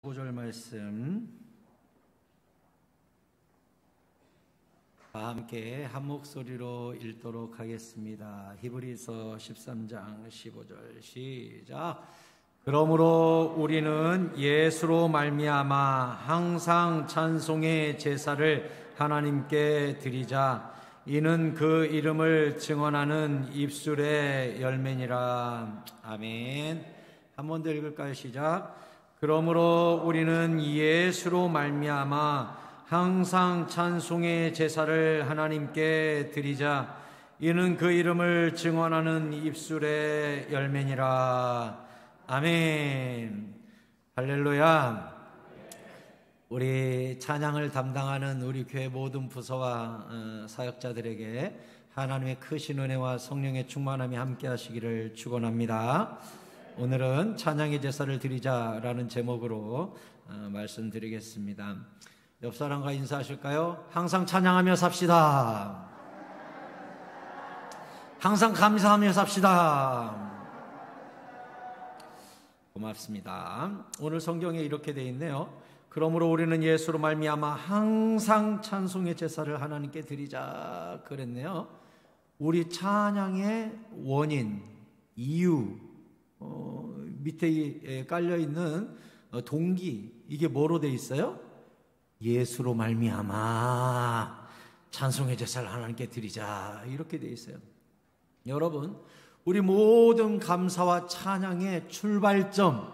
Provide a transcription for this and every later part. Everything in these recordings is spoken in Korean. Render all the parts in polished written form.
구절 말씀 다 함께 한 목소리로 읽도록 하겠습니다. 히브리서 13장 15절 시작. 그러므로 우리는 예수로 말미암아 항상 찬송의 제사를 하나님께 드리자. 이는 그 이름을 증언하는 입술의 열매니라. 아멘. 한 번 더 읽을까요? 시작. 그러므로 우리는 예수로 말미암아 항상 찬송의 제사를 하나님께 드리자. 이는 그 이름을 증언하는 입술의 열매니라. 아멘. 할렐루야. 우리 찬양을 담당하는 우리 교회 모든 부서와 사역자들에게 하나님의 크신 은혜와 성령의 충만함이 함께 하시기를 축원합니다. 오늘은 찬양의 제사를 드리자라는 제목으로 말씀드리겠습니다. 옆 사람과 인사하실까요? 항상 찬양하며 삽시다. 항상 감사하며 삽시다. 고맙습니다. 오늘 성경에 이렇게 되어 있네요. 그러므로 우리는 예수로 말미암아 항상 찬송의 제사를 하나님께 드리자 그랬네요. 우리 찬양의 원인, 이유, 밑에 깔려있는 동기, 이게 뭐로 되어 있어요? 예수로 말미암아 찬송의 제사를 하나님께 드리자, 이렇게 되어 있어요. 여러분, 우리 모든 감사와 찬양의 출발점,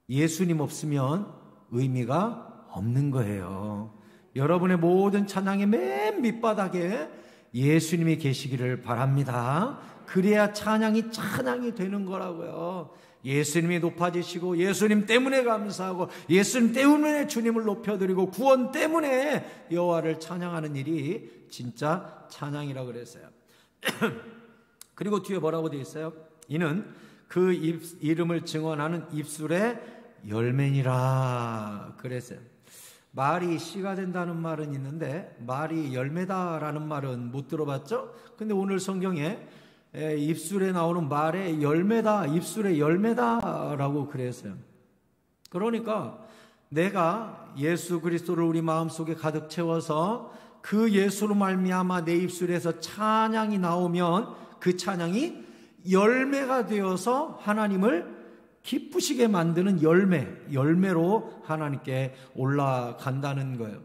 예수님 없으면 의미가 없는 거예요. 여러분의 모든 찬양의 맨 밑바닥에 예수님이 계시기를 바랍니다. 그래야 찬양이 찬양이 되는 거라고요. 예수님이 높아지시고 예수님 때문에 감사하고 예수님 때문에 주님을 높여드리고 구원 때문에 여호와를 찬양하는 일이 진짜 찬양이라고 그랬어요. 그리고 뒤에 뭐라고 되어 있어요? 이는 그 이름을 증언하는 입술의 열매니라 그랬어요. 말이 씨가 된다는 말은 있는데 말이 열매다라는 말은 못 들어봤죠? 근데 오늘 성경에 입술에 나오는 말의 열매다, 입술의 열매다라고 그랬어요. 그러니까 내가 예수 그리스도를 우리 마음속에 가득 채워서 그 예수로 말미암아 내 입술에서 찬양이 나오면 그 찬양이 열매가 되어서 하나님을 기쁘시게 만드는 열매로 하나님께 올라간다는 거예요.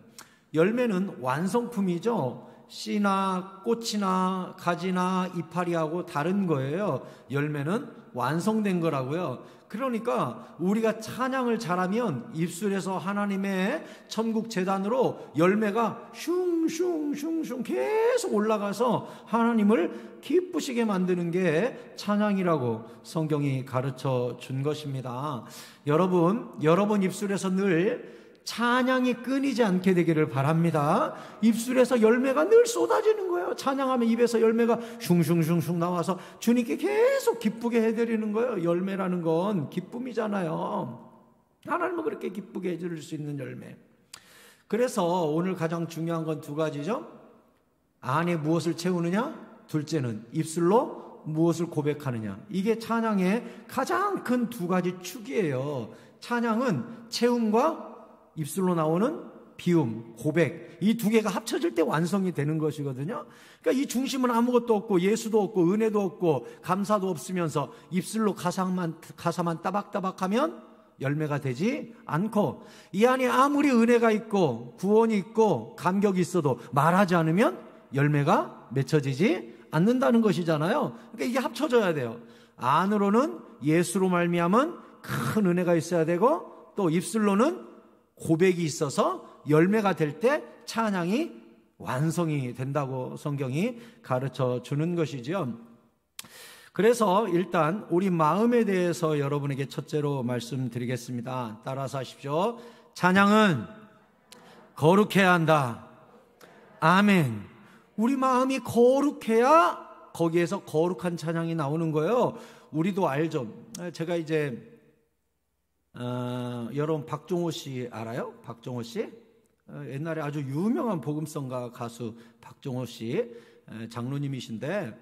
열매는 완성품이죠. 씨나 꽃이나 가지나 이파리하고 다른 거예요. 열매는 완성된 거라고요. 그러니까 우리가 찬양을 잘하면 입술에서 하나님의 천국 재단으로 열매가 슝슝슝슝 계속 올라가서 하나님을 기쁘시게 만드는 게 찬양이라고 성경이 가르쳐 준 것입니다. 여러분 입술에서 늘 찬양이 끊이지 않게 되기를 바랍니다. 입술에서 열매가 늘 쏟아지는 거예요. 찬양하면 입에서 열매가 슝슝슝슝 나와서 주님께 계속 기쁘게 해드리는 거예요. 열매라는 건 기쁨이잖아요. 하나님은 그렇게 기쁘게 해줄 수 있는 열매. 그래서 오늘 가장 중요한 건 두 가지죠. 안에 무엇을 채우느냐, 둘째는 입술로 무엇을 고백하느냐. 이게 찬양의 가장 큰 두 가지 축이에요. 찬양은 채움과 입술로 나오는 비움, 고백, 이 두 개가 합쳐질 때 완성이 되는 것이거든요. 그러니까 이 중심은 아무것도 없고 예수도 없고 은혜도 없고 감사도 없으면서 입술로 가사만 따박따박하면 열매가 되지 않고, 이 안에 아무리 은혜가 있고 구원이 있고 감격이 있어도 말하지 않으면 열매가 맺혀지지 않는다는 것이잖아요. 그러니까 이게 합쳐져야 돼요. 안으로는 예수로 말미암은 큰 은혜가 있어야 되고, 또 입술로는 고백이 있어서 열매가 될 때 찬양이 완성이 된다고 성경이 가르쳐 주는 것이죠. 그래서 일단 우리 마음에 대해서 여러분에게 첫째로 말씀드리겠습니다. 따라서 하십시오. 찬양은 거룩해야 한다. 아멘. 우리 마음이 거룩해야 거기에서 거룩한 찬양이 나오는 거예요. 우리도 알죠. 제가 이제 여러분 박종호 씨 알아요? 박종호 씨? 옛날에 아주 유명한 복음성가 가수 박종호 씨 장로님이신데,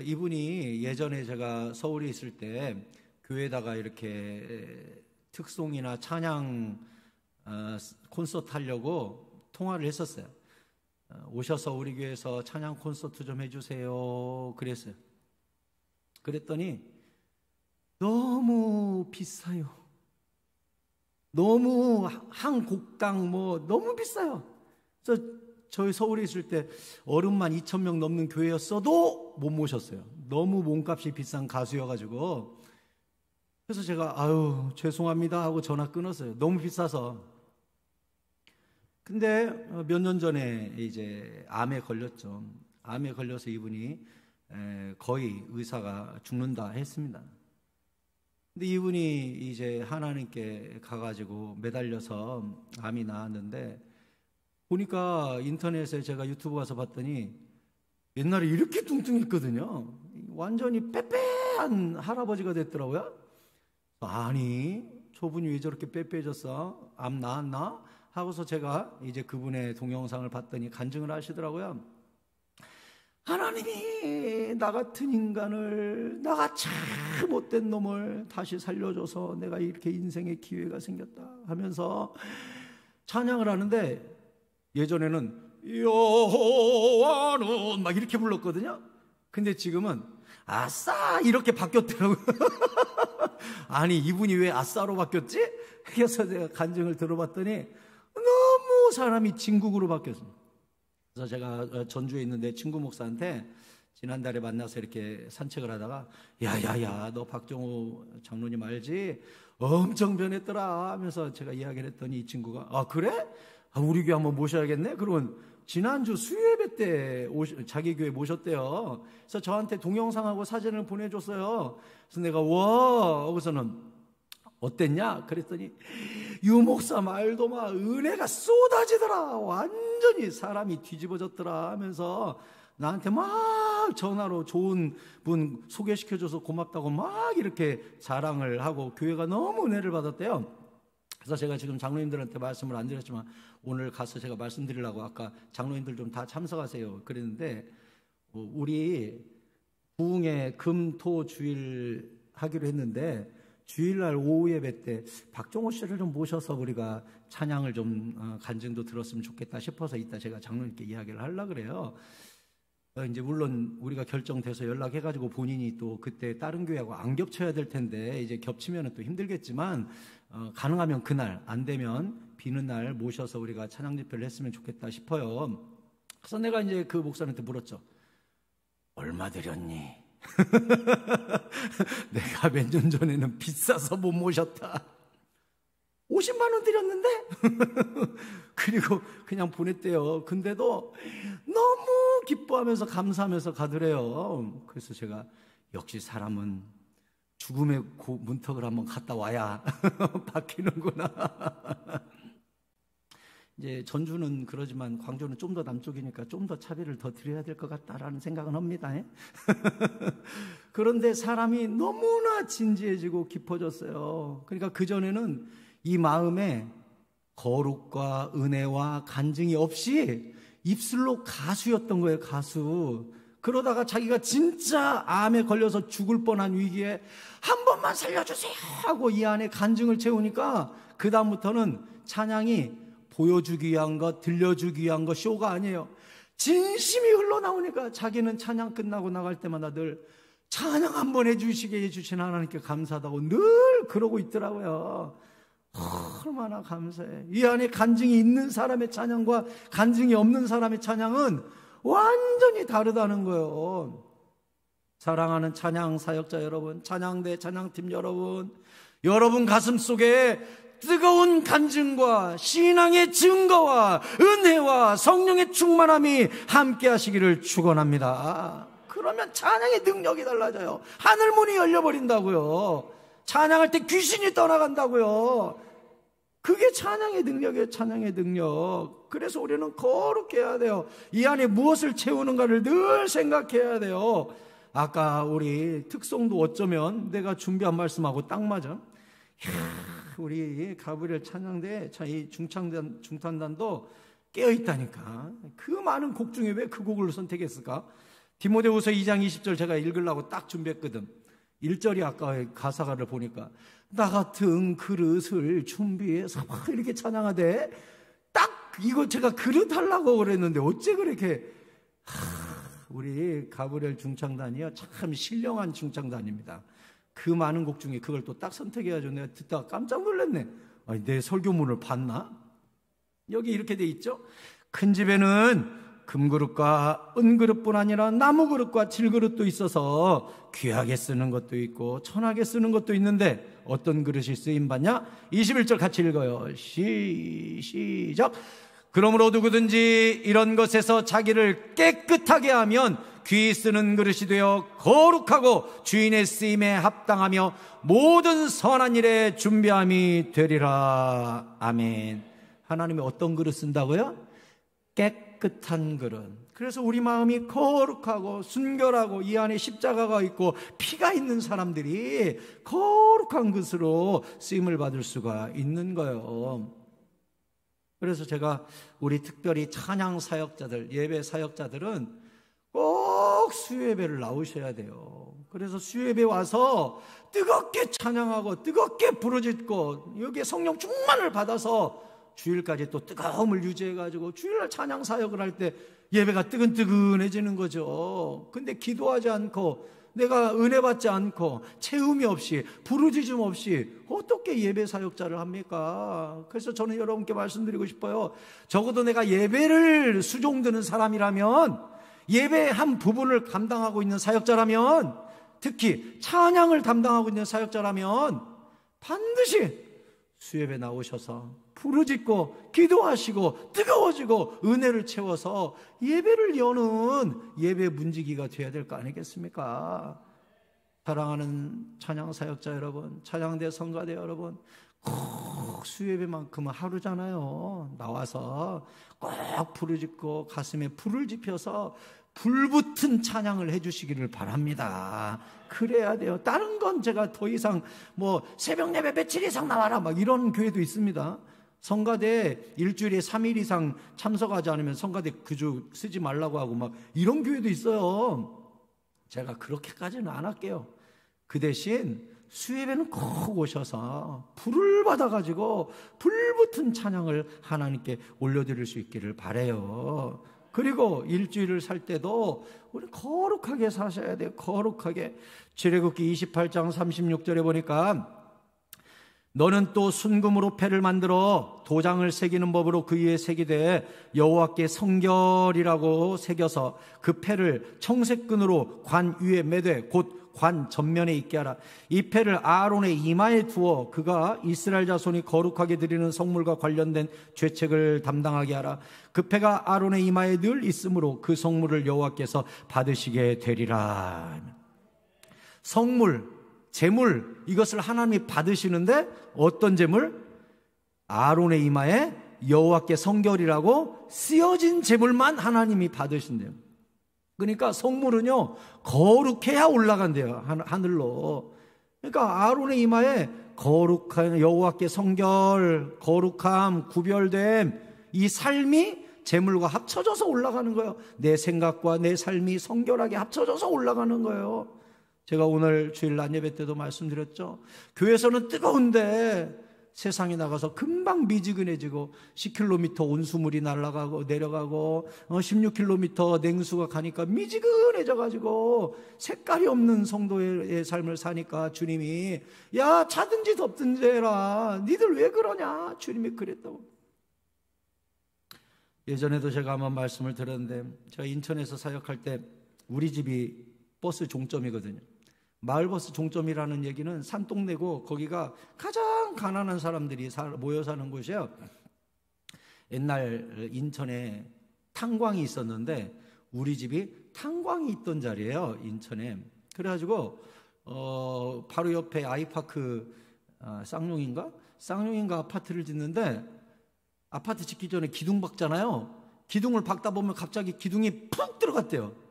이분이 예전에 제가 서울에 있을 때 교회에다가 이렇게 특송이나 찬양 콘서트 하려고 통화를 했었어요. 오셔서 우리 교회에서 찬양 콘서트 좀 해주세요 그랬어요. 그랬더니 너무 비싸요. 너무 한 곡당 너무 비싸요. 그래서 저희 서울에 있을 때 어른만 2,000명 넘는 교회였어도 못 모셨어요. 너무 몸값이 비싼 가수여가지고. 그래서 제가 아유 죄송합니다 하고 전화 끊었어요. 너무 비싸서. 근데 몇 년 전에 이제 암에 걸렸죠. 암에 걸려서 이분이 거의 의사가 죽는다 했습니다. 근데 이분이 이제 하나님께 가가지고 매달려서 암이 나았는데, 보니까 인터넷에 제가 유튜브 가서 봤더니 옛날에 이렇게 뚱뚱했거든요. 완전히 빼빼한 할아버지가 됐더라고요. 아니 저분이 왜 저렇게 빼빼해졌어? 암 나았나? 하고서 제가 이제 그분의 동영상을 봤더니 간증을 하시더라고요. 하나님이 나 같은 인간을, 나같이 못된 놈을 다시 살려줘서 내가 이렇게 인생의 기회가 생겼다 하면서 찬양을 하는데, 예전에는 여호와는 막 이렇게 불렀거든요. 근데 지금은 아싸 이렇게 바뀌었더라고요. 아니 이분이 왜 아싸로 바뀌었지? 그래서 제가 간증을 들어봤더니 너무 사람이 진국으로 바뀌었습니다. 그래서 제가 전주에 있는 내 친구 목사한테 지난달에 만나서 이렇게 산책을 하다가 야야야 너 박정호 장로님 알지? 엄청 변했더라 하면서 제가 이야기를 했더니 이 친구가 아 그래? 우리 교회 한번 모셔야겠네? 그러면 지난주 수요예배 때 자기 교회 모셨대요. 그래서 저한테 동영상하고 사진을 보내줬어요. 그래서 내가 와 거기서는 어땠냐? 그랬더니 유 목사 말도 마 은혜가 쏟아지더라. 완전히 사람이 뒤집어졌더라 하면서 나한테 막 전화로 좋은 분 소개시켜줘서 고맙다고 막 이렇게 자랑을 하고 교회가 너무 은혜를 받았대요. 그래서 제가 지금 장로님들한테 말씀을 안 드렸지만 오늘 가서 제가 말씀드리려고 아까 장로님들 좀 다 참석하세요 그랬는데, 우리 부흥회 금토 주일 하기로 했는데 주일날 오후 예배 때 박정호 씨를 좀 모셔서 우리가 찬양을 좀 간증도 들었으면 좋겠다 싶어서 이따 제가 장로님께 이야기를 하려고 그래요. 이제 물론 우리가 결정돼서 연락해가지고 본인이 또 그때 다른 교회하고 안 겹쳐야 될 텐데 이제 겹치면 또 힘들겠지만 가능하면 그날, 안 되면 비는 날 모셔서 우리가 찬양 집회를 했으면 좋겠다 싶어요. 그래서 내가 이제 그 목사님한테 물었죠. 얼마 드렸니? 내가 몇 년 전에는 비싸서 못 모셨다. 50만 원 드렸는데? 그리고 그냥 보냈대요. 근데도 너무 기뻐하면서 감사하면서 가더래요. 그래서 제가 역시 사람은 죽음의 문턱을 한번 갔다 와야 바뀌는구나. 이제 전주는 그러지만 광주는 좀 더 남쪽이니까 좀 더 차비를 더 드려야 될 것 같다라는 생각은 합니다. 그런데 사람이 너무나 진지해지고 깊어졌어요. 그러니까 그전에는 이 마음에 거룩과 은혜와 간증이 없이 입술로 가수였던 거예요. 가수. 그러다가 자기가 진짜 암에 걸려서 죽을 뻔한 위기에 한 번만 살려주세요 하고 이 안에 간증을 채우니까 그 다음부터는 찬양이 보여주기 위한 것, 들려주기 위한 것, 쇼가 아니에요. 진심이 흘러나오니까 자기는 찬양 끝나고 나갈 때마다 늘 찬양 한번 해주시게 해주신 하나님께 감사하다고 늘 그러고 있더라고요. 얼마나 감사해. 이 안에 간증이 있는 사람의 찬양과 간증이 없는 사람의 찬양은 완전히 다르다는 거예요. 사랑하는 찬양 사역자 여러분, 찬양대 찬양팀 여러분 가슴 속에 뜨거운 간증과 신앙의 증거와 은혜와 성령의 충만함이 함께 하시기를 축원합니다. 그러면 찬양의 능력이 달라져요. 하늘문이 열려버린다고요. 찬양할 때 귀신이 떠나간다고요. 그게 찬양의 능력이에요. 찬양의 능력. 그래서 우리는 거룩해 해야 돼요. 이 안에 무엇을 채우는가를 늘 생각해야 돼요. 아까 우리 특송도 어쩌면 내가 준비한 말씀하고 딱 맞아. 우리 가브리엘 찬양대 이 중탄단도 깨어있다니까. 그 많은 곡 중에 왜 그 곡을 선택했을까? 디모데후서 2장 20절 제가 읽으려고 딱 준비했거든. 1절이 아까 가사가를 보니까 나 같은 그릇을 준비해서 막 이렇게 찬양하되, 딱 이거 제가 그릇 하려고 그랬는데 어째 그렇게 우리 가브리엘 중창단이요 참 신령한 중창단입니다. 그 많은 곡 중에 그걸 또 딱 선택해가지고 내가 듣다가 깜짝 놀랐네. 아니, 내 설교문을 봤나? 여기 이렇게 돼 있죠. 큰 집에는 금그릇과 은그릇뿐 아니라 나무그릇과 질그릇도 있어서 귀하게 쓰는 것도 있고 천하게 쓰는 것도 있는데 어떤 그릇이 쓰임받냐? 21절 같이 읽어요. 시작. 그러므로 누구든지 이런 것에서 자기를 깨끗하게 하면 귀 쓰는 그릇이 되어 거룩하고 주인의 쓰임에 합당하며 모든 선한 일에 준비함이 되리라. 아멘. 하나님이 어떤 그릇 쓴다고요? 깨끗한 그릇. 그래서 우리 마음이 거룩하고 순결하고 이 안에 십자가가 있고 피가 있는 사람들이 거룩한 그릇으로 쓰임을 받을 수가 있는 거예요. 그래서 제가 우리 특별히 찬양 사역자들, 예배 사역자들은 꼭 수요예배를 나오셔야 돼요. 그래서 수요예배 와서 뜨겁게 찬양하고 뜨겁게 부르짖고 여기에 성령 충만을 받아서 주일까지 또 뜨거움을 유지해가지고 주일날 찬양 사역을 할 때 예배가 뜨근뜨근해지는 거죠. 근데 기도하지 않고 내가 은혜 받지 않고 채움이 없이 부르짖음 없이 어떻게 예배 사역자를 합니까? 그래서 저는 여러분께 말씀드리고 싶어요. 적어도 내가 예배를 수종드는 사람이라면, 예배의 한 부분을 감당하고 있는 사역자라면, 특히 찬양을 담당하고 있는 사역자라면 반드시 수예배 나오셔서 부르짖고 기도하시고 뜨거워지고 은혜를 채워서 예배를 여는 예배 문지기가 되어야 될 거 아니겠습니까? 사랑하는 찬양 사역자 여러분, 찬양대 성가대 여러분, 꼭 수예배만큼은 하루잖아요. 나와서 꼭 부르짖고 가슴에 불을 지펴서 불붙은 찬양을 해주시기를 바랍니다. 그래야 돼요. 다른 건 제가 더 이상 뭐 새벽 예배 며칠 이상 나와라 막 이런 교회도 있습니다. 성가대 일주일에 3일 이상 참석하지 않으면 성가대 그 주 쓰지 말라고 하고 막 이런 교회도 있어요. 제가 그렇게까지는 안 할게요. 그 대신 수예배는 꼭 오셔서 불을 받아가지고 불붙은 찬양을 하나님께 올려드릴 수 있기를 바라요. 그리고 일주일을 살 때도 우리 거룩하게 사셔야 돼요. 거룩하게. 출애굽기 28장 36절에 보니까 너는 또 순금으로 패를 만들어 도장을 새기는 법으로 그 위에 새기되 여호와께 성결이라고 새겨서 그 패를 청색끈으로 관 위에 매되 곧 관 전면에 있게 하라. 이 패를 아론의 이마에 두어 그가 이스라엘 자손이 거룩하게 드리는 성물과 관련된 죄책을 담당하게 하라. 그 패가 아론의 이마에 늘 있으므로 그 성물을 여호와께서 받으시게 되리라. 성물, 제물, 이것을 하나님이 받으시는데 어떤 제물? 아론의 이마에 여호와께 성결이라고 쓰여진 제물만 하나님이 받으신대요. 그러니까 성물은요 거룩해야 올라간대요, 하늘로. 그러니까 아론의 이마에 거룩한 여호와께 성결, 거룩함, 구별됨, 이 삶이 제물과 합쳐져서 올라가는 거예요. 내 생각과 내 삶이 성결하게 합쳐져서 올라가는 거예요. 제가 오늘 주일 낮 예배 때도 말씀드렸죠. 교회에서는 뜨거운데 세상에 나가서 금방 미지근해지고 10km 온수물이 날아가고 내려가고 16km 냉수가 가니까 미지근해져가지고 색깔이 없는 성도의 삶을 사니까 주님이 야 차든지 덥든지 해라. 니들 왜 그러냐. 주님이 그랬다고. 예전에도 제가 한번 말씀을 드렸는데 제가 인천에서 사역할 때 우리 집이 버스 종점이거든요. 마을버스 종점이라는 얘기는 산동네고 거기가 가장 가난한 사람들이 모여 사는 곳이에요. 옛날 인천에 탄광이 있었는데 우리 집이 탄광이 있던 자리예요, 인천에. 그래가지고 바로 옆에 아이파크 쌍용인가 아파트를 짓는데 아파트 짓기 전에 기둥 박잖아요. 기둥을 박다 보면 갑자기 기둥이 푹 들어갔대요.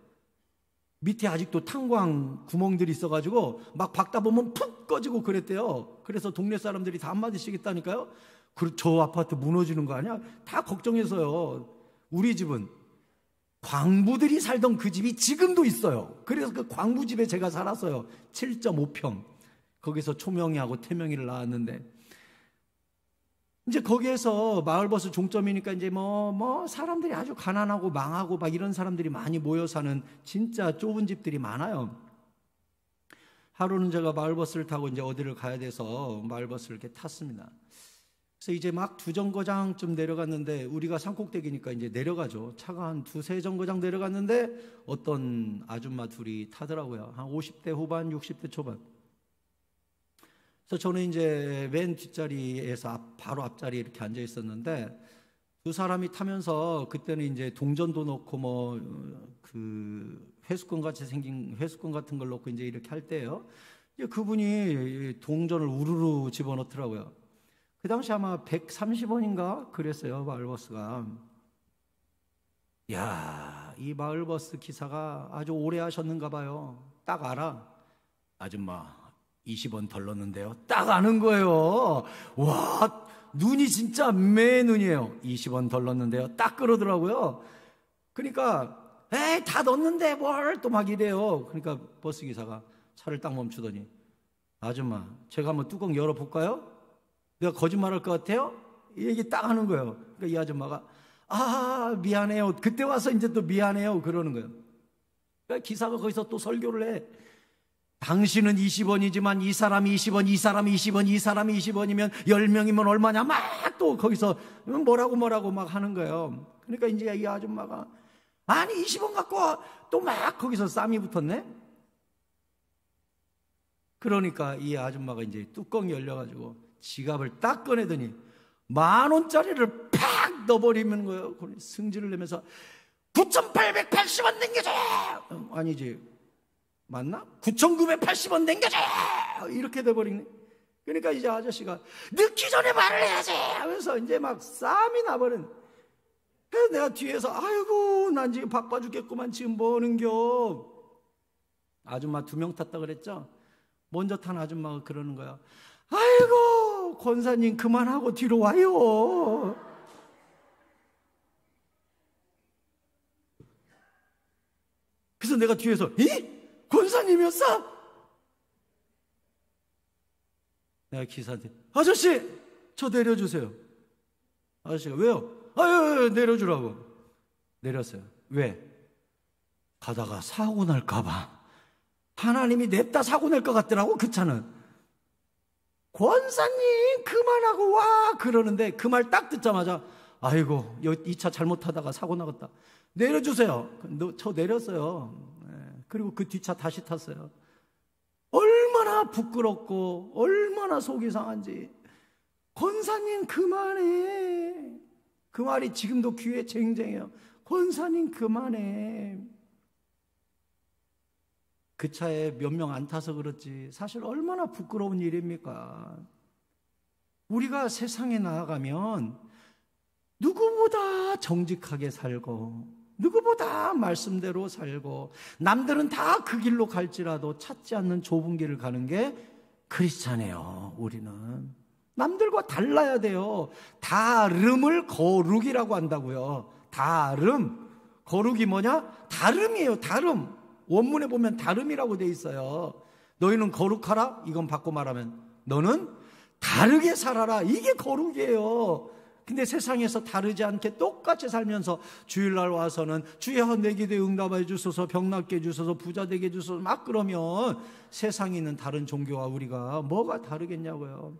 밑에 아직도 탄광 구멍들이 있어가지고 막 박다 보면 푹 꺼지고 그랬대요. 그래서 동네 사람들이 다 한마디씩 했다니까요. 저 아파트 무너지는 거 아니야? 다 걱정해서요. 우리 집은 광부들이 살던 그 집이 지금도 있어요. 그래서 그 광부집에 제가 살았어요. 7.5평. 거기서 초명이하고 태명이를 낳았는데, 이제 거기에서 마을버스 종점이니까 이제 사람들이 아주 가난하고 망하고 막 이런 사람들이 많이 모여 사는 진짜 좁은 집들이 많아요. 하루는 제가 마을버스를 타고 이제 어디를 가야 돼서 마을버스를 이렇게 탔습니다. 그래서 이제 막 2정거장쯤 내려갔는데, 우리가 산꼭대기니까 이제 내려가죠. 차가 한 2-3정거장 내려갔는데 어떤 아줌마 둘이 타더라고요. 한 50대 후반, 60대 초반. 그래서 저는 이제 맨 뒷자리에서 바로 앞자리에 이렇게 앉아 있었는데, 두 사람이 타면서 그때는 이제 동전도 넣고 그 회수권 같이 생긴 회수권 같은 걸 넣고 이제 이렇게 할 때예요. 그분이 동전을 우르르 집어넣더라고요. 그 당시 아마 130원인가 그랬어요, 마을버스가. 야, 이 마을버스 기사가 아주 오래 하셨는가 봐요. 딱 알아. 아줌마 20원 덜 넣었는데요. 딱 아는 거예요. 와, 눈이 진짜 매 눈이에요. 20원 덜 넣었는데요. 딱 그러더라고요. 그러니까 에이, 다 넣었는데 뭘 또 막 이래요. 그러니까 버스기사가 차를 딱 멈추더니, 아줌마 제가 한번 뚜껑 열어볼까요? 내가 거짓말할 것 같아요? 이 얘기 딱 하는 거예요. 그러니까 이 아줌마가 미안해요. 그때 와서 이제 또 미안해요 그러는 거예요. 그러니까 기사가 거기서 또 설교를 해. 당신은 20원이지만 이 사람이 20원, 이 사람이 20원, 이 사람이 20원이면 10명이면 얼마냐 막 또 거기서 뭐라고 막 하는 거예요. 그러니까 이제 이 아줌마가 아니 20원 갖고 또 막 거기서 싸움이 붙었네. 그러니까 이 아줌마가 이제 뚜껑이 열려가지고 지갑을 딱 꺼내더니 10,000원짜리를 팍 넣어버리는 거예요. 승질을 내면서 9,880원 남겨줘요. 아니지, 맞나? 9,980원 남겨줘요. 이렇게 돼버리네. 그러니까 이제 아저씨가 늦기 전에 말을 해야지 하면서 이제 막 싸움이 나버린. 그래서 내가 뒤에서 아이고 난 지금 바빠 죽겠구만, 지금 뭐 하는겨. 아줌마 2명 탔다 그랬죠. 먼저 탄 아줌마가 그러는 거야. 아이고 권사님 그만하고 뒤로 와요. 그래서 내가 뒤에서 권사님이었어? 내가 기사한테 아저씨 저 내려주세요. 아저씨가 왜요? 아유 내려주라고. 내렸어요. 왜? 가다가 사고 날까봐. 하나님이 냅다 사고 낼 것 같더라고 그 차는. 권사님 그만하고 와 그러는데 그 말 딱 듣자마자 아이고 이 차 잘못하다가 사고 나겠다. 내려주세요. 저 내렸어요. 그리고 그 뒷차 다시 탔어요. 얼마나 부끄럽고 얼마나 속이 상한지. 권사님 그만해. 그 말이 지금도 귀에 쟁쟁해요. 권사님 그만해. 그 차에 몇 명 안 타서 그렇지 사실 얼마나 부끄러운 일입니까? 우리가 세상에 나아가면 누구보다 정직하게 살고 누구보다 말씀대로 살고 남들은 다 그 길로 갈지라도 찾지 않는 좁은 길을 가는 게 크리스찬이에요. 우리는 남들과 달라야 돼요. 다름을 거룩이라고 한다고요. 다름. 거룩이 뭐냐? 다름이에요. 다름. 원문에 보면 다름이라고 돼 있어요. 너희는 거룩하라? 이건 바꿔 말하면 너는 다르게 살아라. 이게 거룩이에요. 근데 세상에서 다르지 않게 똑같이 살면서 주일날 와서는 주여 내 기도에 응답해 주소서, 병 낫게 해주소서, 부자 되게 해주소서 막 그러면 세상에 있는 다른 종교와 우리가 뭐가 다르겠냐고요.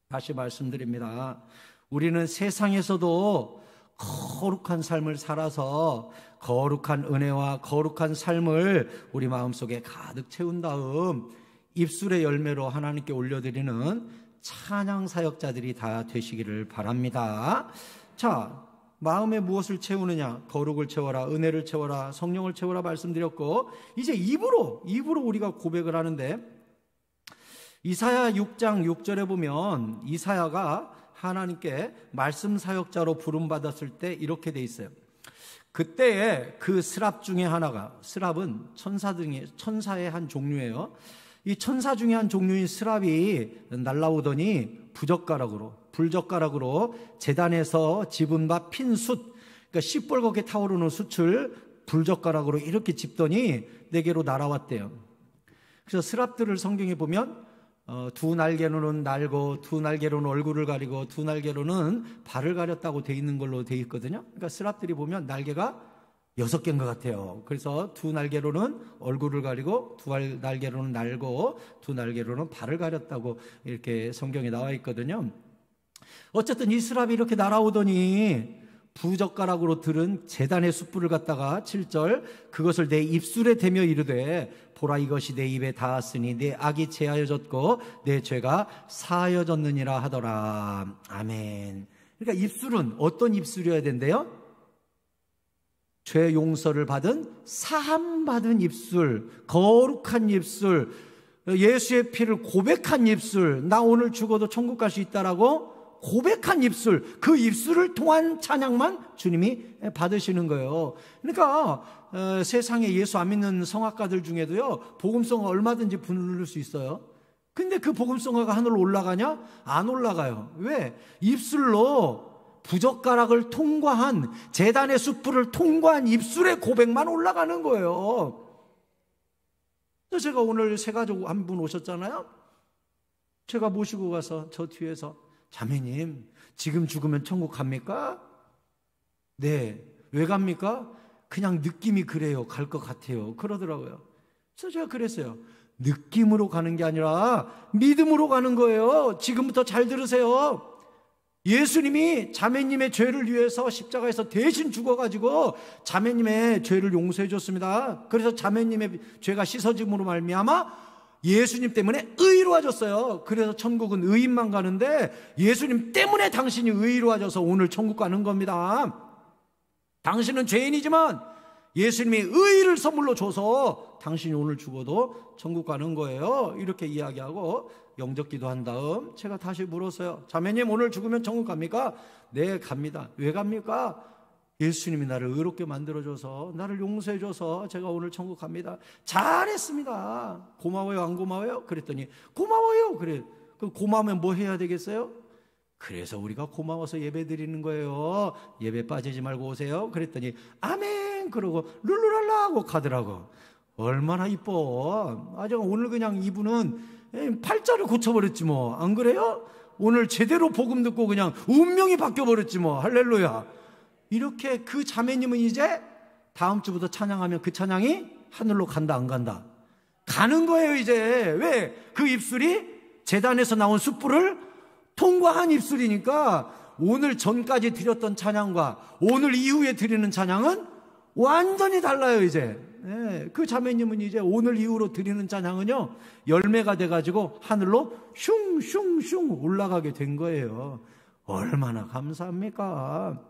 다시 말씀드립니다. 우리는 세상에서도 거룩한 삶을 살아서 거룩한 은혜와 거룩한 삶을 우리 마음속에 가득 채운 다음 입술의 열매로 하나님께 올려드리는 찬양 사역자들이 다 되시기를 바랍니다. 자, 마음에 무엇을 채우느냐? 거룩을 채워라, 은혜를 채워라, 성령을 채워라 말씀드렸고, 이제 입으로 우리가 고백을 하는데, 이사야 6장 6절에 보면 이사야가 하나님께 말씀 사역자로 부름받았을 때 이렇게 돼 있어요. 그때에 그 스랍 중에 하나가, 스랍은 천사의 한 종류예요. 이 천사 중에 한 종류인 스랍이 날라오더니 불젓가락으로 제단에서 집은 바 핀 숯, 그러니까 시뻘겋게 타오르는 숯을 불젓가락으로 이렇게 짚더니 내게로 날아왔대요. 그래서 스랍들을 성경에 보면 두 날개로는 날고, 두 날개로는 얼굴을 가리고, 두 날개로는 발을 가렸다고 돼 있는 걸로 돼 있거든요. 그러니까 스랍들이 보면 날개가 6개인 것 같아요. 그래서 두 날개로는 얼굴을 가리고, 두 날개로는 날고, 두 날개로는 발을 가렸다고 이렇게 성경에 나와 있거든요. 어쨌든 이 스랍이 이렇게 날아오더니 부젓가락으로 들은 제단의 숯불을 갖다가 7절 그것을 내 입술에 대며 이르되 보라 이것이 내 입에 닿았으니 내 악이 제하여졌고 내 죄가 사하여졌느니라 하더라. 아멘. 그러니까 입술은 어떤 입술이어야 된대요? 죄 용서를 받은 사함받은 입술, 거룩한 입술, 예수의 피를 고백한 입술, 나 오늘 죽어도 천국 갈 수 있다라고 고백한 입술, 그 입술을 통한 찬양만 주님이 받으시는 거예요. 그러니까 세상에 예수 안 믿는 성악가들 중에도요 복음성가 얼마든지 부를 수 있어요. 근데 그 복음성가가 하늘로 올라가냐? 안 올라가요. 왜? 입술로 부젓가락을 통과한, 제단의 숯불을 통과한 입술의 고백만 올라가는 거예요. 그래서 제가 오늘 새 가족 한 분 오셨잖아요. 제가 모시고 가서 저 뒤에서 자매님, 지금 죽으면 천국 갑니까? 네. 왜 갑니까? 그냥 느낌이 그래요. 갈 것 같아요. 그러더라고요. 그래서 제가 그랬어요. 느낌으로 가는 게 아니라 믿음으로 가는 거예요. 지금부터 잘 들으세요. 예수님이 자매님의 죄를 위해서 십자가에서 대신 죽어가지고 자매님의 죄를 용서해 줬습니다. 그래서 자매님의 죄가 씻어짐으로 말미암아 예수님 때문에 의로워졌어요. 그래서 천국은 의인만 가는데 예수님 때문에 당신이 의로워져서 오늘 천국 가는 겁니다. 당신은 죄인이지만 예수님이 의를 선물로 줘서 당신이 오늘 죽어도 천국 가는 거예요. 이렇게 이야기하고 영접기도 한 다음 제가 다시 물었어요. 자매님, 오늘 죽으면 천국 갑니까? 네, 갑니다. 왜 갑니까? 예수님이 나를 의롭게 만들어줘서, 나를 용서해줘서 제가 오늘 천국 갑니다. 잘했습니다. 고마워요, 안 고마워요? 그랬더니 고마워요. 그래. 그럼 고마우면 뭐 해야 되겠어요? 그래서 우리가 고마워서 예배 드리는 거예요. 예배 빠지지 말고 오세요. 그랬더니 아멘 그러고 룰루랄라 하고 가더라고. 얼마나 이뻐. 아주 오늘 그냥 이분은 팔자를 고쳐버렸지 뭐. 안 그래요? 오늘 제대로 복음 듣고 그냥 운명이 바뀌어버렸지 뭐. 할렐루야. 이렇게 그 자매님은 이제 다음 주부터 찬양하면 그 찬양이 하늘로 간다 안 간다? 가는 거예요 이제. 왜? 그 입술이 제단에서 나온 숯불을 통과한 입술이니까 오늘 전까지 드렸던 찬양과 오늘 이후에 드리는 찬양은 완전히 달라요 이제. 네, 그 자매님은 이제 오늘 이후로 드리는 찬양은요 열매가 돼가지고 하늘로 슝슝슝 올라가게 된 거예요. 얼마나 감사합니까?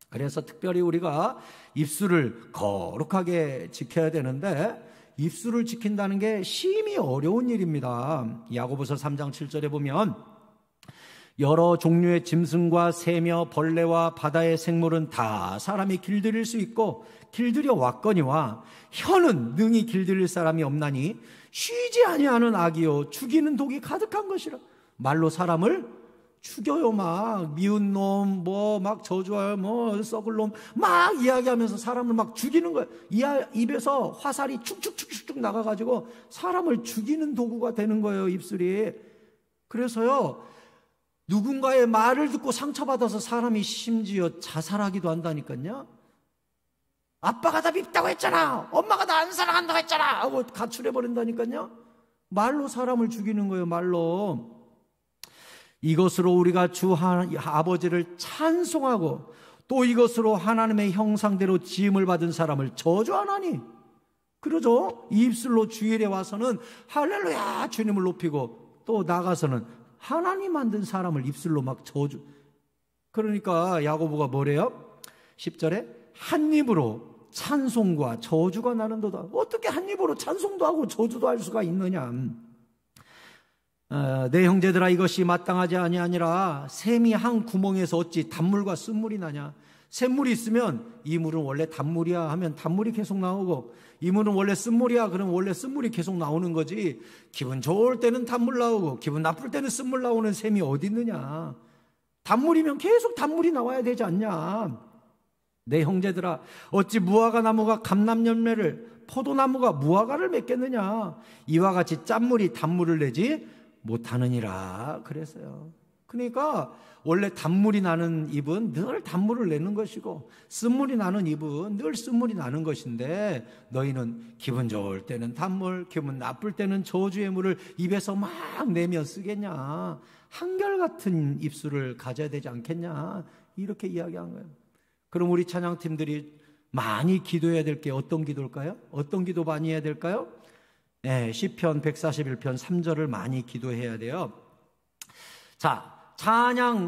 그래서 특별히 우리가 입술을 거룩하게 지켜야 되는데 입술을 지킨다는 게 심히 어려운 일입니다. 야고보서 3장 7절에 보면 여러 종류의 짐승과 새며 벌레와 바다의 생물은 다 사람이 길들일 수 있고 길들여 왔거니와 혀는 능히 길들일 사람이 없나니 쉬지 아니하는 악이요 죽이는 독이 가득한 것이라. 말로 사람을 죽여요. 막 미운 놈, 뭐 막 저주할 뭐 썩을 놈 막 이야기하면서 사람을 막 죽이는 거예요. 입에서 화살이 축축축축 나가가지고 사람을 죽이는 도구가 되는 거예요 입술이. 그래서요 누군가의 말을 듣고 상처받아서 사람이 심지어 자살하기도 한다니까요. 아빠가 다 밉다고 했잖아, 엄마가 나 안 사랑한다고 했잖아 하고 가출해버린다니까요. 말로 사람을 죽이는 거예요. 말로. 이것으로 우리가 주 아버지를 찬송하고 또 이것으로 하나님의 형상대로 지음을 받은 사람을 저주하나니. 그러죠. 이 입술로 주일에 와서는 할렐루야 주님을 높이고 또 나가서는 하나님 만든 사람을 입술로 막 저주. 그러니까 야고보가 뭐래요? 10절에 한 입으로 찬송과 저주가 나는도다. 어떻게 한 입으로 찬송도 하고 저주도 할 수가 있느냐. 내 형제들아 이것이 마땅하지 아니하니라. 샘이 한 구멍에서 어찌 단물과 쓴물이 나냐. 샘물이 있으면 이 물은 원래 단물이야 하면 단물이 계속 나오고, 이 물은 원래 쓴물이야 그러면 원래 쓴물이 계속 나오는 거지. 기분 좋을 때는 단물 나오고 기분 나쁠 때는 쓴물 나오는 샘이 어디 있느냐. 단물이면 계속 단물이 나와야 되지 않냐. 내 형제들아, 어찌 무화과 나무가 감람 열매를, 포도나무가 무화과를 맺겠느냐? 이와 같이 짠물이 단물을 내지 못하느니라 그랬어요. 그러니까 원래 단물이 나는 잎은 늘 단물을 내는 것이고, 쓴물이 나는 잎은 늘 쓴물이 나는 것인데, 너희는 기분 좋을 때는 단물, 기분 나쁠 때는 저주의 물을 입에서 막 내며 쓰겠냐? 한결같은 입술을 가져야 되지 않겠냐? 이렇게 이야기한 거예요. 그럼 우리 찬양팀들이 많이 기도해야 될 게 어떤 기도일까요? 어떤 기도 많이 해야 될까요? 네, 시편 141편 3절을 많이 기도해야 돼요. 자,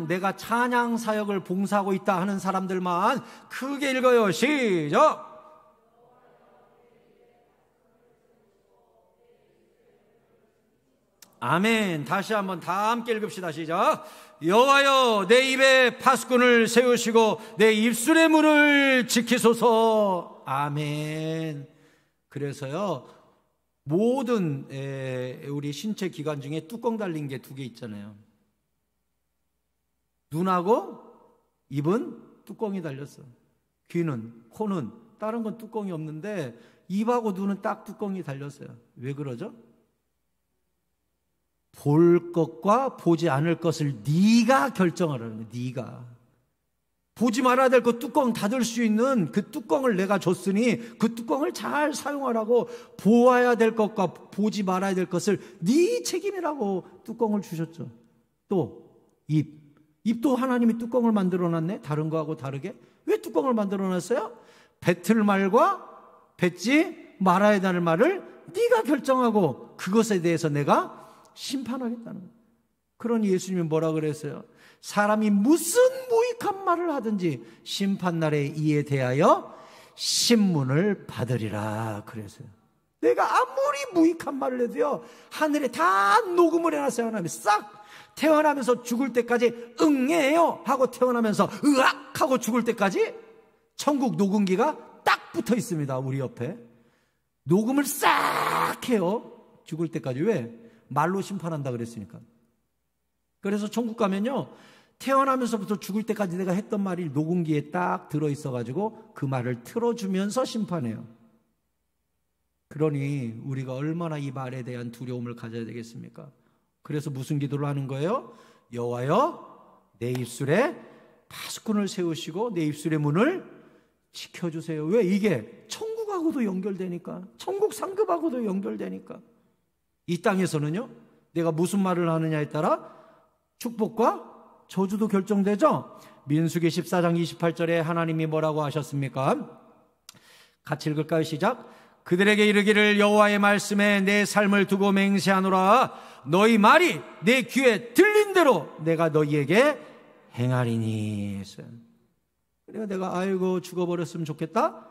내가 찬양 사역을 봉사하고 있다 하는 사람들만 크게 읽어요. 시작! 아멘. 다시 한번 다 함께 읽읍시다. 시작. 여호와여, 내 입에 파수꾼을 세우시고 내 입술의 문을 지키소서. 아멘. 그래서요, 모든 우리 신체 기관 중에 뚜껑 달린 게 2개 있잖아요. 눈하고 입은 뚜껑이 달렸어. 귀는, 코는, 다른 건 뚜껑이 없는데 입하고 눈은 딱 뚜껑이 달렸어요. 왜 그러죠? 볼 것과 보지 않을 것을 네가 결정하라는 거예요. 네가 보지 말아야 될 것 뚜껑 닫을 수 있는 그 뚜껑을 내가 줬으니 그 뚜껑을 잘 사용하라고. 보아야 될 것과 보지 말아야 될 것을 네 책임이라고 뚜껑을 주셨죠. 또 입도 하나님이 뚜껑을 만들어놨네. 다른 거하고 다르게. 왜 뚜껑을 만들어놨어요? 뱉을 말과 뱉지 말아야 되는 말을 네가 결정하고 그것에 대해서 내가 심판하겠다는 거예요. 그러니 예수님이 뭐라 그랬어요? 사람이 무슨 무익한 말을 하든지 심판날에 이에 대하여 신문을 받으리라 그랬어요. 내가 아무리 무익한 말을 해도요, 하늘에 다 녹음을 해놨어요. 하나님이 싹. 태어나면서 죽을 때까지 응애해요 하고 태어나면서 으악 하고 죽을 때까지 천국 녹음기가 딱 붙어 있습니다. 우리 옆에 녹음을 싹 해요. 죽을 때까지. 왜? 말로 심판한다 그랬으니까. 그래서 천국 가면요, 태어나면서부터 죽을 때까지 내가 했던 말이 녹음기에 딱 들어있어가지고 그 말을 틀어주면서 심판해요. 그러니 우리가 얼마나 이 말에 대한 두려움을 가져야 되겠습니까? 그래서 무슨 기도를 하는 거예요? 여호와여, 내 입술에 파수꾼을 세우시고 내 입술의 문을 지켜주세요. 왜? 이게 천국하고도 연결되니까, 천국 상급하고도 연결되니까. 이 땅에서는요, 내가 무슨 말을 하느냐에 따라 축복과 저주도 결정되죠. 민수기 14장 28절에 하나님이 뭐라고 하셨습니까? 같이 읽을까요? 시작. 그들에게 이르기를 여호와의 말씀에 내 삶을 두고 맹세하노라. 너희 말이 내 귀에 들린 대로 내가 너희에게 행하리니 했어요. 그래서 내가 아이고 죽어버렸으면 좋겠다,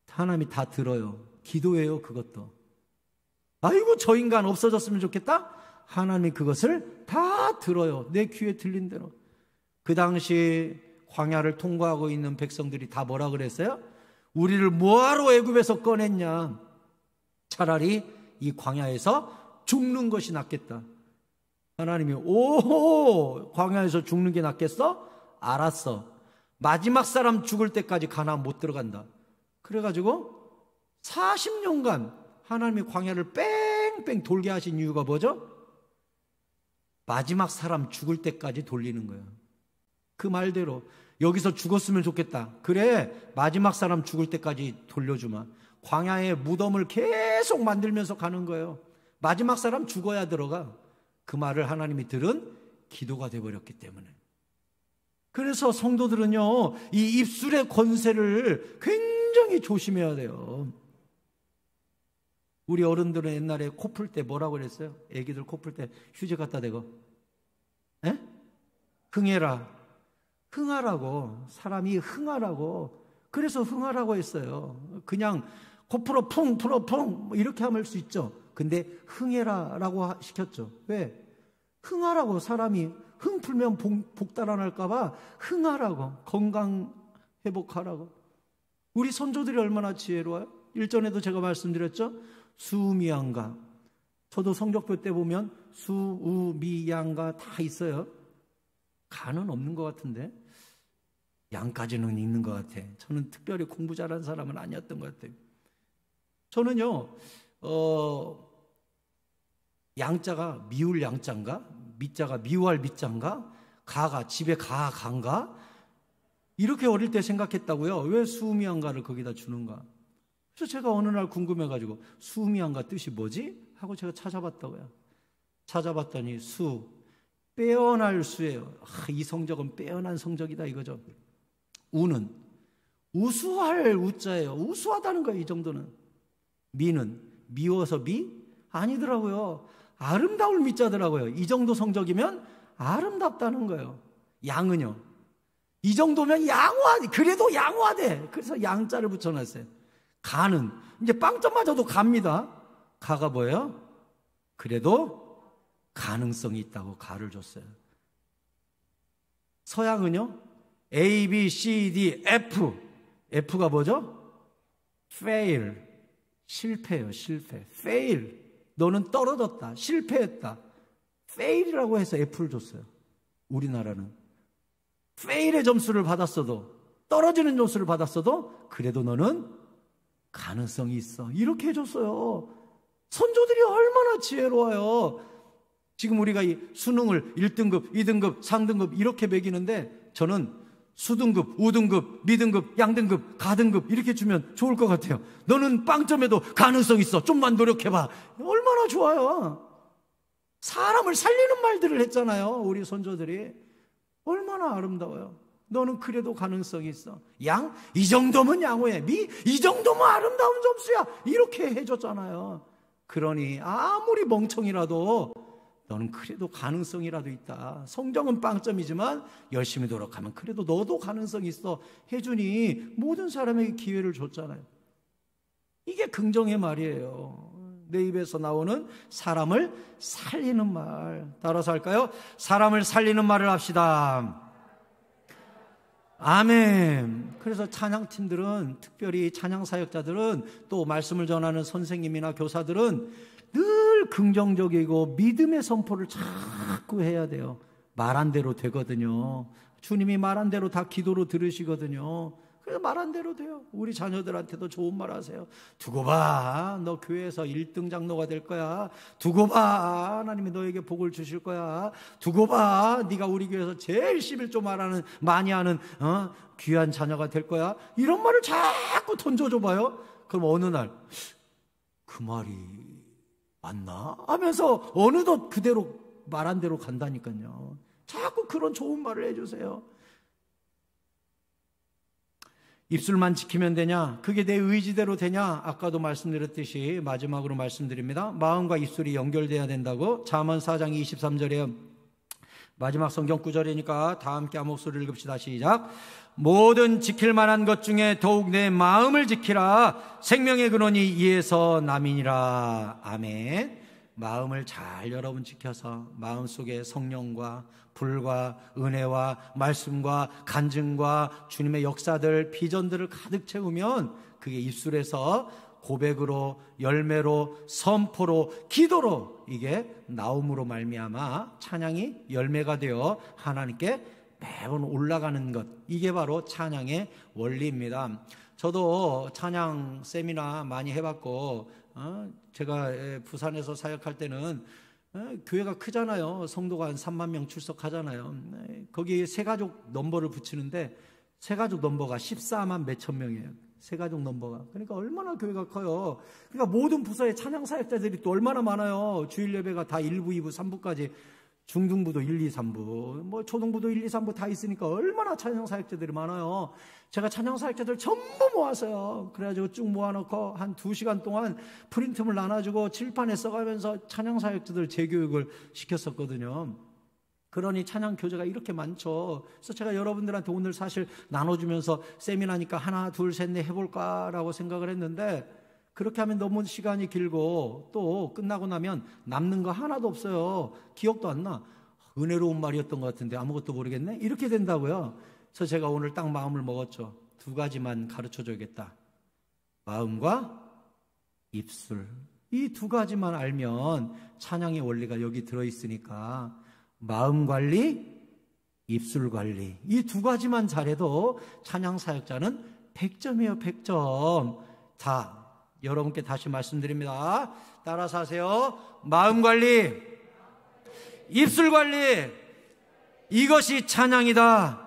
하나님이 다 들어요. 기도해요. 그것도. 아이고 저 인간 없어졌으면 좋겠다, 하나님이 그것을 다 들어요. 내 귀에 들린 대로. 그 당시 광야를 통과하고 있는 백성들이 다 뭐라 그랬어요? 우리를 뭐하러 애굽에서 꺼냈냐, 차라리 이 광야에서 죽는 것이 낫겠다. 하나님이 오호, 광야에서 죽는 게 낫겠어? 알았어. 마지막 사람 죽을 때까지 가나안 못 들어간다. 그래가지고 40년간 하나님이 광야를 뺑뺑 돌게 하신 이유가 뭐죠? 마지막 사람 죽을 때까지 돌리는 거예요. 그 말대로 여기서 죽었으면 좋겠다. 그래, 마지막 사람 죽을 때까지 돌려주마. 광야에 무덤을 계속 만들면서 가는 거예요. 마지막 사람 죽어야 들어가. 그 말을 하나님이 들은 기도가 되어버렸기 때문에. 그래서 성도들은요, 이 입술의 권세를 굉장히 조심해야 돼요. 우리 어른들은 옛날에 코 풀 때 뭐라고 그랬어요? 애기들 코 풀 때 휴지 갖다 대고, 에? 흥해라. 흥하라고. 사람이 흥하라고. 그래서 흥하라고 했어요. 그냥 코 풀어 풍 풀어 풍 이렇게 하면 할 수 있죠. 근데 흥해라 라고 시켰죠. 왜? 흥하라고. 사람이 흥 풀면 복 달아날까 봐 흥하라고. 건강 회복하라고. 우리 선조들이 얼마나 지혜로워요? 일전에도 제가 말씀드렸죠. 수미양가. 저도 성적표 때 보면 수, 우, 미, 양가 다 있어요. 가는 없는 것 같은데. 양까지는 있는 것 같아. 저는 특별히 공부 잘하는 사람은 아니었던 것 같아요. 저는요, 양자가 미울 양자인가? 미자가 미워할 미자인가? 가가 집에 간가? 이렇게 어릴 때 생각했다고요. 왜 수미양가를 거기다 주는가? 그래서 제가 어느 날 궁금해가지고 수미양가 뜻이 뭐지? 하고 제가 찾아봤다고요. 찾아봤더니 빼어날 수예요. 이 성적은 빼어난 성적이다 이거죠. 우는 우수할 우자예요. 우수하다는 거예요. 이 정도는. 미는 미워서 아니더라고요. 아름다울 미자더라고요. 이 정도 성적이면 아름답다는 거예요. 양은요, 이 정도면 양호하대. 그래도 양호하대. 그래서 양자를 붙여놨어요. 가는 이제 빵점 맞아도 갑니다. 가가 뭐예요? 그래도 가능성이 있다고 가를 줬어요. 서양은요, A, B, C, D, F. F가 뭐죠? fail. 실패예요, 실패. fail. 너는 떨어졌다. 실패했다. fail이라고 해서 F를 줬어요. 우리나라는. fail의 점수를 받았어도, 떨어지는 점수를 받았어도, 그래도 너는 가능성이 있어. 이렇게 해줬어요. 선조들이 얼마나 지혜로워요. 지금 우리가 이 수능을 1등급, 2등급, 3등급 이렇게 매기는데 저는 수등급, 우등급, 미등급, 양등급, 가등급 이렇게 주면 좋을 것 같아요. 너는 빵점에도 가능성 있어. 좀만 노력해봐. 얼마나 좋아요. 사람을 살리는 말들을 했잖아요. 우리 선조들이. 얼마나 아름다워요. 너는 그래도 가능성이 있어. 양, 이 정도면 양호해. 미, 이 정도면 아름다운 점수야. 이렇게 해줬잖아요. 그러니 아무리 멍청이라도 너는 그래도 가능성이라도 있다. 성적은 빵점이지만 열심히 노력하면 그래도 너도 가능성이 있어 해주니 모든 사람에게 기회를 줬잖아요. 이게 긍정의 말이에요. 내 입에서 나오는 사람을 살리는 말. 따라서 할까요? 사람을 살리는 말을 합시다. 아멘. 그래서 찬양팀들은, 특별히 찬양사역자들은, 또 말씀을 전하는 선생님이나 교사들은 늘 긍정적이고 믿음의 선포를 자꾸 해야 돼요. 말한 대로 되거든요. 주님이 말한 대로 다 기도로 들으시거든요. 그래서 말한 대로 돼요. 우리 자녀들한테도 좋은 말 하세요. 두고 봐. 너 교회에서 1등 장로가 될 거야. 두고 봐. 하나님이 너에게 복을 주실 거야. 두고 봐. 네가 우리 교회에서 제일 11조 많이 하는 귀한 자녀가 될 거야. 이런 말을 자꾸 던져줘봐요. 그럼 어느 날 그 말이 맞나? 하면서 어느덧 그대로 말한 대로 간다니까요. 자꾸 그런 좋은 말을 해주세요. 입술만 지키면 되냐? 그게 내 의지대로 되냐? 아까도 말씀드렸듯이 마지막으로 말씀드립니다. 마음과 입술이 연결돼야 된다고. 잠언 4장 23절에 마지막 성경 구절이니까 다 함께 한 목소리를 읽읍시다. 시작. 모든 지킬 만한 것 중에 더욱 내 마음을 지키라. 생명의 근원이 이에서 남이니라. 아멘. 마음을 잘 여러분 지켜서 마음속에 성령과 불과 은혜와 말씀과 간증과 주님의 역사들, 비전들을 가득 채우면 그게 입술에서 고백으로, 열매로, 선포로, 기도로 이게 나옴으로 말미암아 찬양이 열매가 되어 하나님께 매번 올라가는 것, 이게 바로 찬양의 원리입니다. 저도 찬양 세미나 많이 해봤고, 제가 부산에서 사역할 때는 교회가 크잖아요. 성도가 한 3만 명 출석하잖아요. 거기에 새가족 넘버를 붙이는데 새가족 넘버가 14만 몇천 명이에요. 새가족 넘버가. 그러니까 얼마나 교회가 커요. 그러니까 모든 부서의 찬양 사역자들이 또 얼마나 많아요. 주일 예배가 다 1부, 2부, 3부까지, 중등부도 1, 2, 3부, 뭐 초등부도 1, 2, 3부 다 있으니까 얼마나 찬양 사역자들이 많아요. 제가 찬양 사역자들 전부 모았어요. 그래가지고 쭉 모아놓고 한 2시간 동안 프린트물 나눠주고 칠판에 써가면서 찬양 사역자들 재교육을 시켰었거든요. 그러니 찬양 교재가 이렇게 많죠. 그래서 제가 여러분들한테 오늘 사실 나눠주면서 세미나니까 하나, 둘, 셋, 넷 해볼까라고 생각을 했는데, 그렇게 하면 너무 시간이 길고 또 끝나고 나면 남는 거 하나도 없어요. 기억도 안 나. 은혜로운 말이었던 것 같은데 아무것도 모르겠네. 이렇게 된다고요. 그래서 제가 오늘 딱 마음을 먹었죠. 2가지만 가르쳐줘야겠다. 마음과 입술. 이 2가지만 알면 찬양의 원리가 여기 들어있으니까 마음 관리, 입술 관리, 이 두 가지만 잘해도 찬양 사역자는 100점이에요. 100점. 자, 여러분께 다시 말씀드립니다. 따라서 하세요. 마음 관리, 입술 관리, 이것이 찬양이다.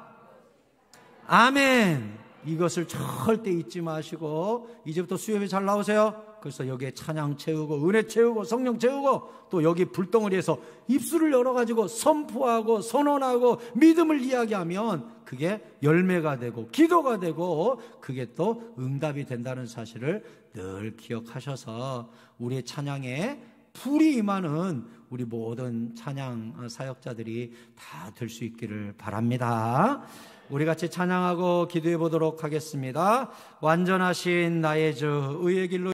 아멘. 이것을 절대 잊지 마시고 이제부터 수요일에 잘 나오세요. 그래서 여기에 찬양 채우고 은혜 채우고 성령 채우고 또 여기 불덩어리에서 입술을 열어가지고 선포하고 선언하고 믿음을 이야기하면 그게 열매가 되고 기도가 되고 그게 또 응답이 된다는 사실을 늘 기억하셔서 우리의 찬양에 불이 임하는 우리 모든 찬양 사역자들이 다 될 수 있기를 바랍니다. 우리 같이 찬양하고 기도해 보도록 하겠습니다. 완전하신 나의 주 의의 길로